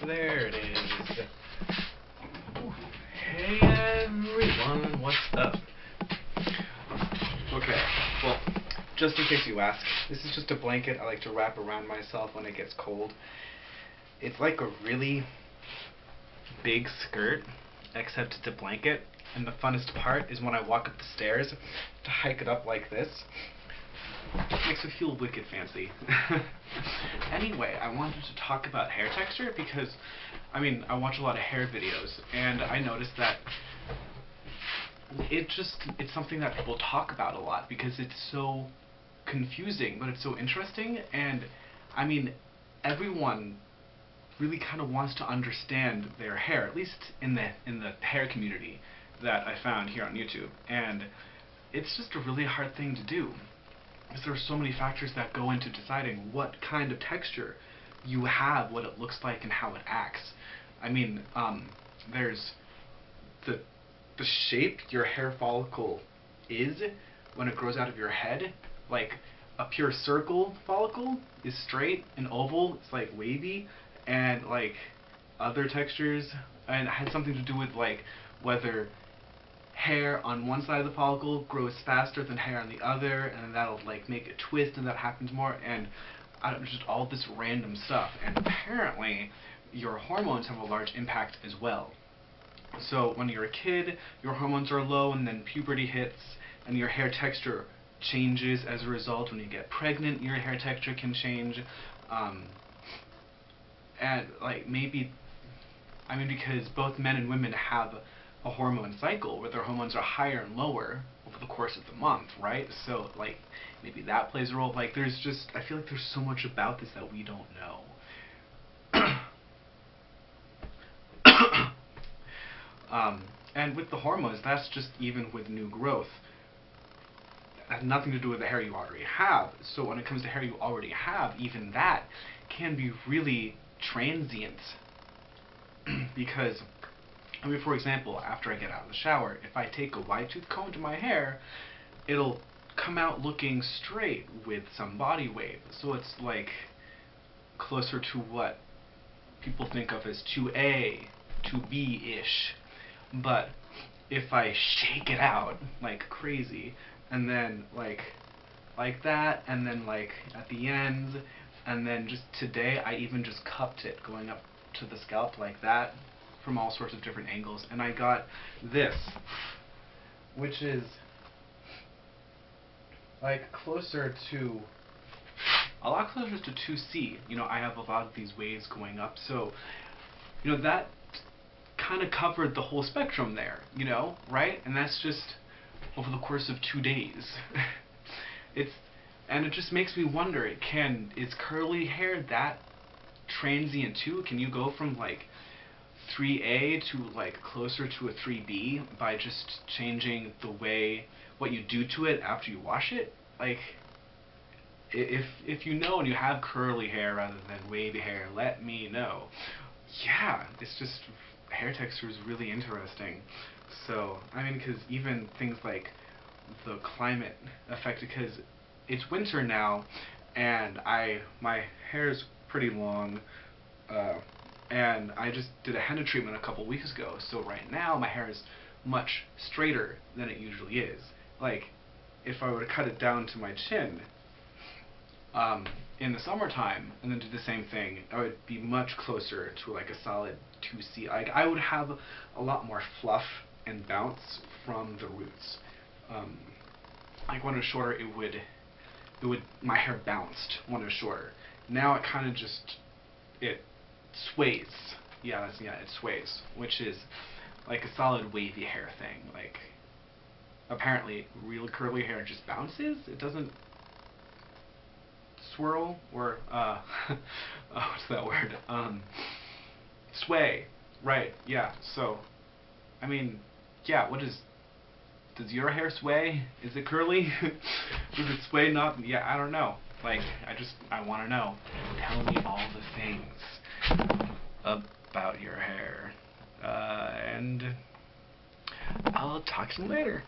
There it is. Hey everyone, what's up? Okay, well, just in case you ask, this is just a blanket I like to wrap around myself when it gets cold. It's like a really big skirt, except it's a blanket, and the funnest part is when I walk up the stairs to hike it up like this. It makes me feel wicked fancy. Anyway, I wanted to talk about hair texture because, I watch a lot of hair videos, and I noticed that it's something that people talk about a lot because it's so confusing, but it's so interesting, and everyone really kind of wants to understand their hair, at least in the hair community that I found here on YouTube, and it's just a really hard thing to do. Because there are so many factors that go into deciding what kind of texture you have, what it looks like, and how it acts. There's the shape your hair follicle is when it grows out of your head. Like, a pure circle follicle is straight, an oval is like wavy, and like other textures, and it has something to do with like whether hair on one side of the follicle grows faster than hair on the other, and that'll like make it twist, and that happens more, and just all this random stuff. And apparently your hormones have a large impact as well. So when you're a kid, your hormones are low, and then puberty hits, and your hair texture changes as a result. When you get pregnant, your hair texture can change, and like because both men and women have a hormone cycle where their hormones are higher and lower over the course of the month, right? So like maybe that plays a role. Like I feel like there's so much about this that we don't know. And with the hormones, that's just even with new growth. It has nothing to do with the hair you already have. So when it comes to hair you already have, even that can be really transient. Because, for example, after I get out of the shower, if I take a wide tooth comb to my hair, it'll come out looking straight with some body wave. So it's like closer to what people think of as 2A, 2B-ish. But if I shake it out like crazy, and then like that, and then like at the ends, and then just today I even just cupped it going up to the scalp like that from all sorts of different angles, and I got this, which is like a lot closer to 2C. I have a lot of these waves going up, so that kind of covered the whole spectrum there, right? And that's just over the course of 2 days. And it just makes me wonder, is curly hair that transient too? Can you go from like 3A to like closer to a 3B by just changing what you do to it after you wash it? Like, if you know and you have curly hair rather than wavy hair, let me know. Yeah, it's just, hair texture is really interesting. So, because even things like the climate affected, because it's winter now, and my hair is pretty long, and I just did a henna treatment a couple weeks ago, so right now my hair is much straighter than it usually is. Like, if I were to cut it down to my chin, in the summertime, and then do the same thing, I would be much closer to like a solid 2C. Like, I would have a lot more fluff and bounce from the roots. Like when it was shorter, my hair bounced when it was shorter. Now it kind of it sways. It sways, which is like a solid wavy hair thing. Like, apparently real curly hair just bounces. It doesn't swirl, or what's that word? Sway. Right, yeah. So, does your hair sway? Is it curly? Does it sway? Not, yeah, I don't know. Like, I want to know. Tell me all the things about your hair. And I'll talk to you later.